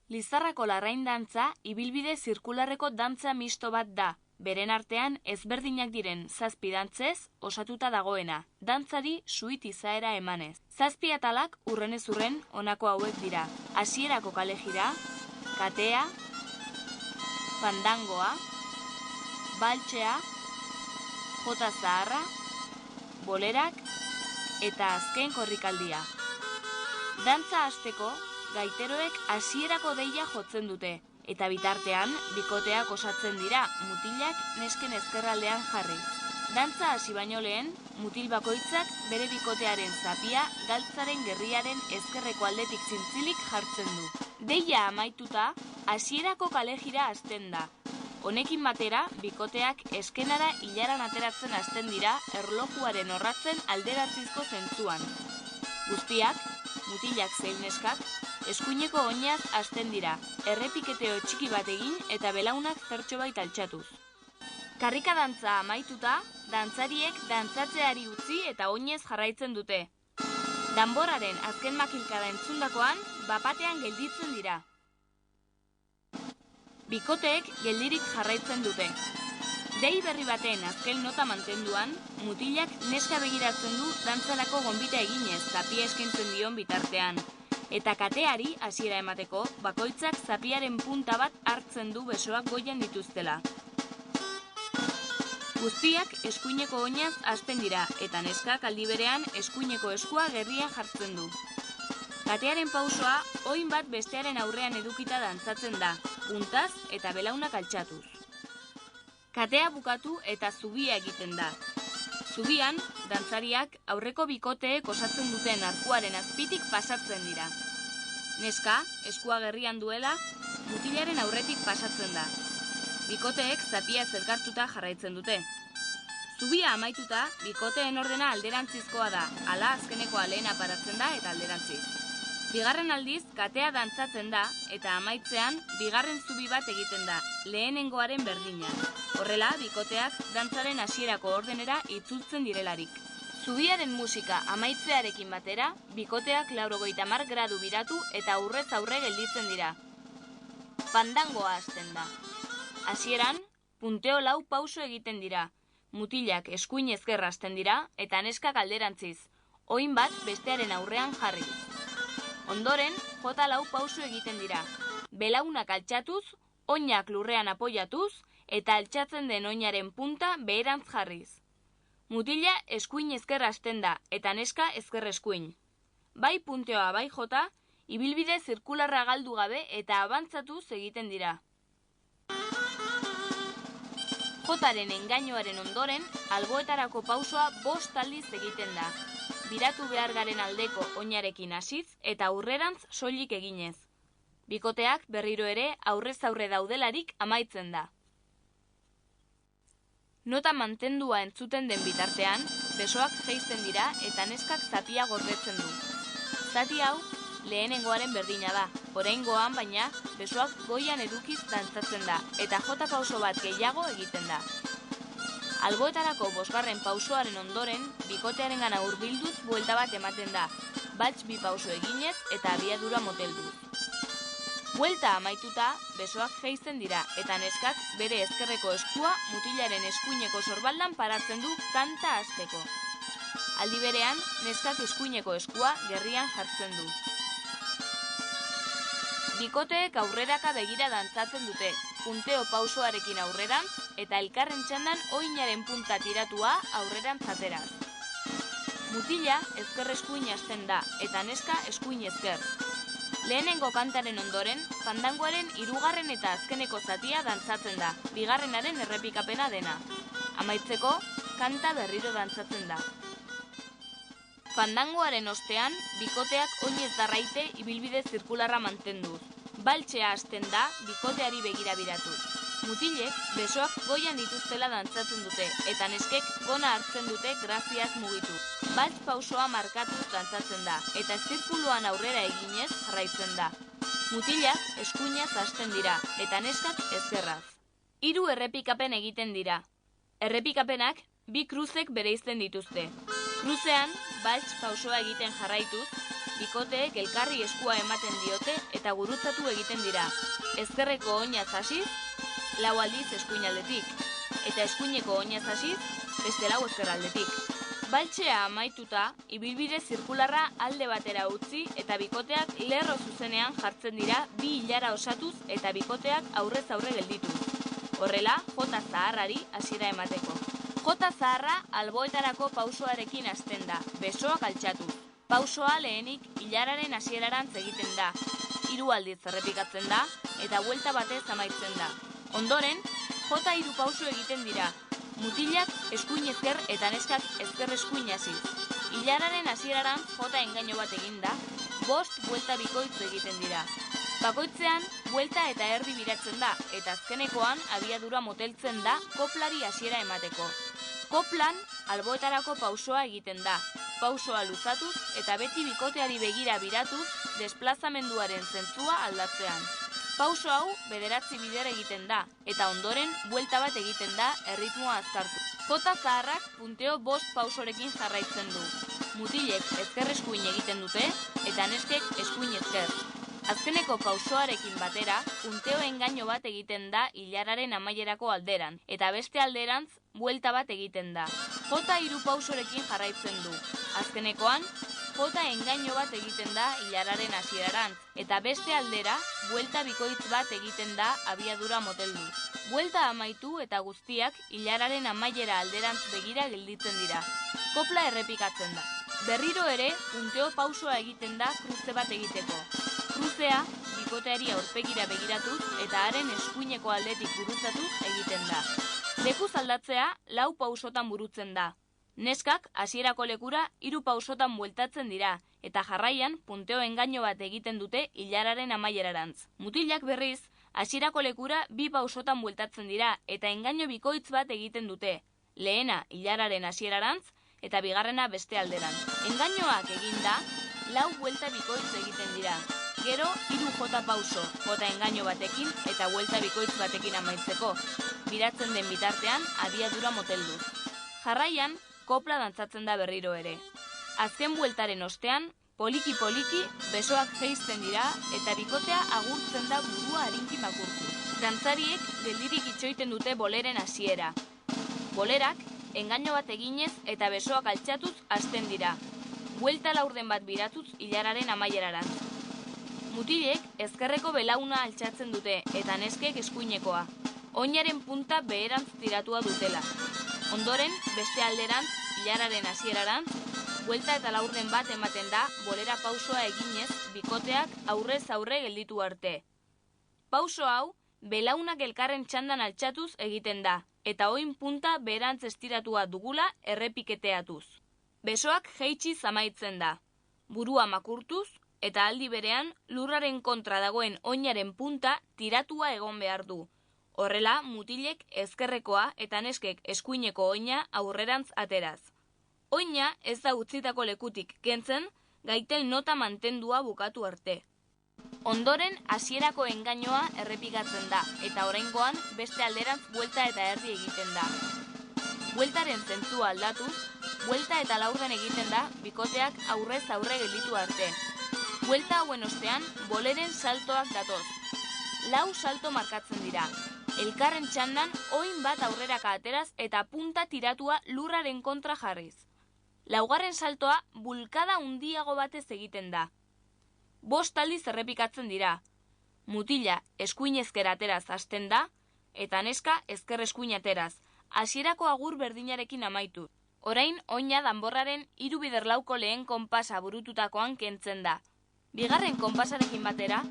Lizarrako larrain dantza ibilbide zirkularreko dantza misto bat da, beren artean ezberdinak diren 7 dantzez osatuta dagoena, dantzari suite izaera emanez. 7 atalak urrenez urren honako hauek dira: hasierako kalejira, katea, fandangoa, baltxea, jota zaharra, bolerak eta azken korrikaldia. Dantza hasteko, gaiteroek hasierako deia jotzen dute, eta bitartean bikoteak osatzen dira, mutilak nesken ezkerraldean jarri. Dantza hasi baino lehen, mutil bakoitzak bere bikotearen zapia galtzaren gerriaren ezkerreko aldetik zintzilik jartzen du. Deia amaituta, hasierako kalejira hasten da. Honekin batera, bikoteak eskenara ilaran ateratzen hasten dira erlojuaren orratzen alderantzizko zentzuan. Guztiak, mutilak zein neskak, eskuineko oinaz hasten dira, errepiketeo txiki bat egin eta belaunak zertxobait altxatuz. Karrika dantza amaituta, dantzariek dantzatzeari utzi eta oinez jarraitzen dute. Danborraren azken makilkada entzundakoan, bapatean gelditzen dira. Bikoteek geldirik jarraitzen dute. Dei berri baten azken nota mantenduan, mutilak neska begiratzen du dantzalako gonbita eginez zapia eskaintzen dion bitartean. Eta kateari hasiera emateko, bakoitzak zapiaren punta bat hartzen du besoak goian dituztela. Guztiak eskuineko oinaz hasten dira, eta neskak aldi berean eskuineko eskua gerrian jartzen du. Katearen pausoa, oin bat bestearen aurrean edukita dantzatzen da, puntaz eta belaunak altxatuz. Katea bukatu eta zubia egiten da. Zubian, dantzariak aurreko bikoteek osatzen duten arkuaren azpitik pasatzen dira. Neska, eskua gerrian duela, mutilaren aurretik pasatzen da. Bikoteek zapia zelkartuta jarraitzen dute. Zubia amaituta, bikoteen ordena alderantzizkoa da, hala azkenekoa lehena paratzen da eta alderantziz. Bigarren aldiz, katea dantzatzen da, eta amaitzean, bigarren zubi bat egiten da, lehenengoaren berdina. Horrela, bikoteak dantzaren hasierako ordenera itzultzen direlarik. Zubiaren musika amaitzearekin batera, bikoteak 90 gradu biratu eta aurrez aurre gelditzen dira. Fandangoa hasten da. Hasieran, punteo 4 pauso egiten dira. Mutilak eskuin ezker hasten dira eta neskak alderantziz, oin bat bestearen aurrean jarri. Ondoren, jota 4 pauso egiten dira. Belaunak altxatuz, oinak lurrean apoiatuz eta altxatzen den oinaren punta beherantz jarriz. Mutila eskuin ezker hasten da eta neska ezker eskuin. Bai punteoa bai jota, ibilbide zirkularra galdu gabe eta abantzatuz egiten dira. Jotaren engainoaren ondoren, alboetarako pausoa 5 aldiz egiten da. Biratu behar garen aldeko oinarekin hasiz eta aurrerantz soilik eginez. Bikoteak berriro ere aurrez aurre daudelarik amaitzen da. Nota mantendua entzuten den bitartean, besoak jaisten dira eta neskak zapia gordetzen du. Zati hau, lehenengoaren berdina da, oraingoan baina besoak goian edukiz dantzatzen da eta jota pauso bat gehiago egiten da. Alboetarako 5. pausoaren ondoren, bikotearengana hurbilduz buelta bat ematen da, balts 2 pauso eginez eta abiadura motelduz. Buelta amaituta, besoak jaisten dira eta neskak bere ezkerreko eskua mutilaren eskuineko sorbaldan paratzen du kanta hasteko. Aldi berean, neskak eskuineko eskua gerrian jartzen du. Bikoteek aurreraka begira dantzatzen dute, punteo pausoarekin aurrerantz eta elkarren txandan oinaren punta tiratua aurrerantz ateraz. Mutila ezker eskuin hasten da eta neska eskuin ezker. Lehenengo kantaren ondoren, fandangoaren 3. eta azkeneko zatia dantzatzen da, bigarrenaren errepikapena dena. Amaitzeko, kanta berriro dantzatzen da. Fandangoaren ostean, bikoteak oinez darraite ibilbide zirkularra mantenduz. Baltxea hasten da, bikoteari begira biratuz. Mutilek besoak goian dituztela dantzatzen dute, eta neskek gona hartzen dute graziaz mugitu. Baltz pausoa markatuz dantzatzen da, eta zirkuluan aurrera eginez jarraitzen da. Mutilak eskuinaz hasten dira, eta neskak ezkerraz. 3 errepikapen egiten dira. Errepikapenak 2 kruzek bereizten dituzte. Kruzean, baltz pausoa egiten jarraituz, bikoteek elkarri eskua ematen diote eta gurutzatu egiten dira. Ezkerreko oinaz hasiz, 4 aldiz eskuinaldetik, eta eskuineko oinaz hasiz, beste 4 ezkerraldetik. Baltsea amaituta, ibilbide zirkularra alde batera utzi eta bikoteak lerro zuzenean jartzen dira 2 ilara osatuz eta bikoteak aurrez aurre gelditu. Horrela, jota zaharrari hasiera emateko. Jota zaharra alboetarako pausoarekin hasten da, besoak altxatuz. Pausoa lehenik ilararen hasierarantz egiten da, 3 aldiz errepikatzen da eta buelta batez amaitzen da. Ondoren, jota 3 pauso egiten dira. Mutilak eskuin ezker eta neskak ezker eskuin hasiz. Ilararen hasierarantz jota engaino bat eginda, 5 buelta bikoitz egiten dira. Bakoitzean, buelta eta erdi biratzen da, eta azkenekoan abiadura moteltzen da koplari hasiera emateko. Koplan, alboetarako pausoa egiten da, pausoa luzatuz eta beti bikoteari begira biratuz, desplazamenduaren zentzua aldatzean. Pauso hau 9 bider egiten da, eta ondoren buelta bat egiten da erritmoa azkartu. Jota zaharrak punteo 5 pausorekin jarraitzen du. Mutilek ezker eskuin egiten dute, eta neskek eskuin ezker. Azkeneko pausoarekin batera, punteo engaino bat egiten da ilararen amaierako alderan, eta beste alderantz buelta bat egiten da. Jota 3 pausorekin jarraitzen du. Azkenekoan, jota engaino bat egiten da ilararen hasierarantz, eta beste aldera, buelta bikoitz bat egiten da abiadura motelduz. Buelta amaitu eta guztiak ilararen amaiera alderantz begira gelditzen dira. Kopla errepikatzen da. Berriro ere, punteo pausoa egiten da kruze bat egiteko. Kruzea, bikoteari aurpegira begiratuz eta haren eskuineko aldetik gurutzatuz egiten da. Lekuz aldatzea 4 pausotan burutzen da. Neskak hasierako lekura 3 pausotan bueltatzen dira, eta jarraian punteo engaino bat egiten dute ilararen amaierarantz. Mutilak berriz, hasierako lekura 2 pausotan bueltatzen dira, eta engaino bikoitz bat egiten dute. Lehena ilararen hasierarantz, eta bigarrena beste alderan. Engainoak eginda, 4 buelta bikoitz egiten dira. Gero, 3 jota pauso, jota engaino batekin eta buelta bikoitz batekin amaitzeko. Biratzen den bitartean, abiadura moteldu. Jarraian, kopla dantzatzen da berriro ere. Azken bueltaren ostean, poliki-poliki, besoak jeizten dira eta bikotea agurtzen da burua arinki makurtu. Dantzariek geldirik itxoiten dute boleren hasiera. Bolerak, engaino bat eginez eta besoak altxatuz hasten dira. Buelta laurden bat biratuz ilararen amaierarantz. Mutilek ezkerreko belauna altxatzen dute eta neskek eskuinekoa. Oinaren punta beherantz tiratua dutela. Ondoren, beste alderantz, ilararen hasierarantz, buelta eta laurden bat ematen da bolera pausoa eginez bikoteak aurrez aurre gelditu arte. Pauso hau, belaunak elkarren txandan altxatuz egiten da, eta oin punta beherantz estiratua dugula errepiketeatuz. Besoak jeitsiz amaitzen da, burua makurtuz, eta aldi berean lurraren kontra dagoen oinaren punta tiratua egon behar du. Horrela, mutilek ezkerrekoa eta neskek eskuineko oina aurrerantz ateraz. Oina ez da utzitako lekutik kentzen, gaitel nota mantendua bukatu arte. Ondoren, hasierako engainoa errepikatzen da, eta oraingoan beste alderantz buelta eta erdi egiten da. Bueltaren zentzua aldatuz, buelta eta laurden egiten da bikoteak aurrez aurre gelditu arte. Buelta hauen ostean, boleren saltoak datoz. 4 salto markatzen dira. Elkarren txandan oin bat aurreraka ateraz eta punta tiratua lurraren kontra jarriz. 4. saltoa bulkada handiago batez egiten da. 5 aldiz errepikatzen dira. Mutila eskuin ezker ateraz hasten da, eta neska ezker eskuin ateraz, hasierako agur berdinarekin amaitu. Orain, oina danborraren 3 bider lauko lehen konpasa burututakoan kentzen da. Bigarren konpasarekin batera,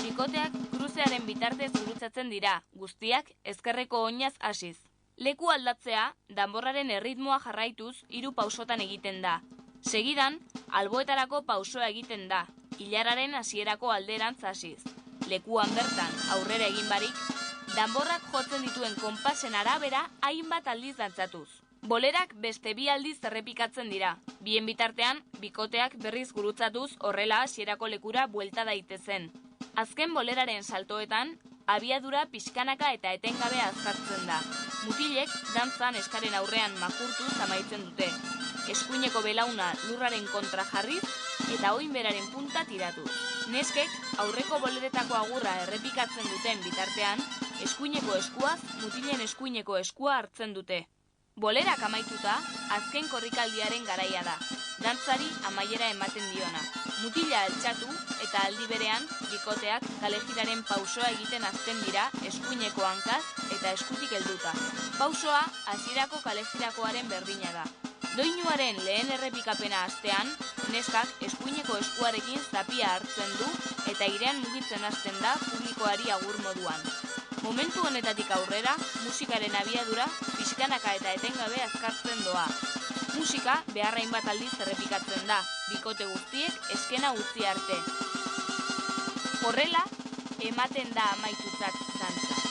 bikoteak kruzearen bitartez gurutzatzen dira, guztiak ezkerreko oinaz hasiz. Leku aldatzea, danborraren erritmoa jarraituz 3 pausotan egiten da. Segidan, alboetarako pausoa egiten da, ilararen hasierako alderantz hasiz. Lekuan bertan, aurrera egin barik, danborrak jotzen dituen konpasen arabera hainbat aldiz dantzatuz. Bolerak beste 2 aldiz errepikatzen dira. Bien bitartean, bikoteak berriz gurutzatuz horrela hasierako lekura buelta daitezen. Azken boleraren saltoetan, abiadura pixkanaka eta etengabe azkartzen da. Mutilek dantzan eskaren aurrean makurtuz amaitzen dute. Eskuineko belauna lurraren kontra jarriz, eta oinberaren punta tiratuz. Neskek aurreko boleretako agurra errepikatzen duten bitartean, eskuineko eskuaz mutilen eskuineko eskua hartzen dute. Bolerak amaituta, azken korrikaldiaren garaia da, dantzari amaiera ematen diona. Mutila altxatu eta aldi berean, bikoteak kalejiraren pausoa egiten hasten dira eskuineko hankaz eta eskutik helduta. Pausoa hasierako kalejirakoaren berdina da. Doinuaren lehen errepikapena hastean, neskak eskuineko eskuarekin zapia hartzen du eta airean mugitzen hasten da publikoari agur moduan. Momentu honetatik aurrera, musikaren abiadura pixkanaka eta etengabe azkartzen doa. Musika beharrain bat aldiz errepikatzen da, bikote guztiek eskena utzi arte. Horrela, ematen da amaitutzat dantza.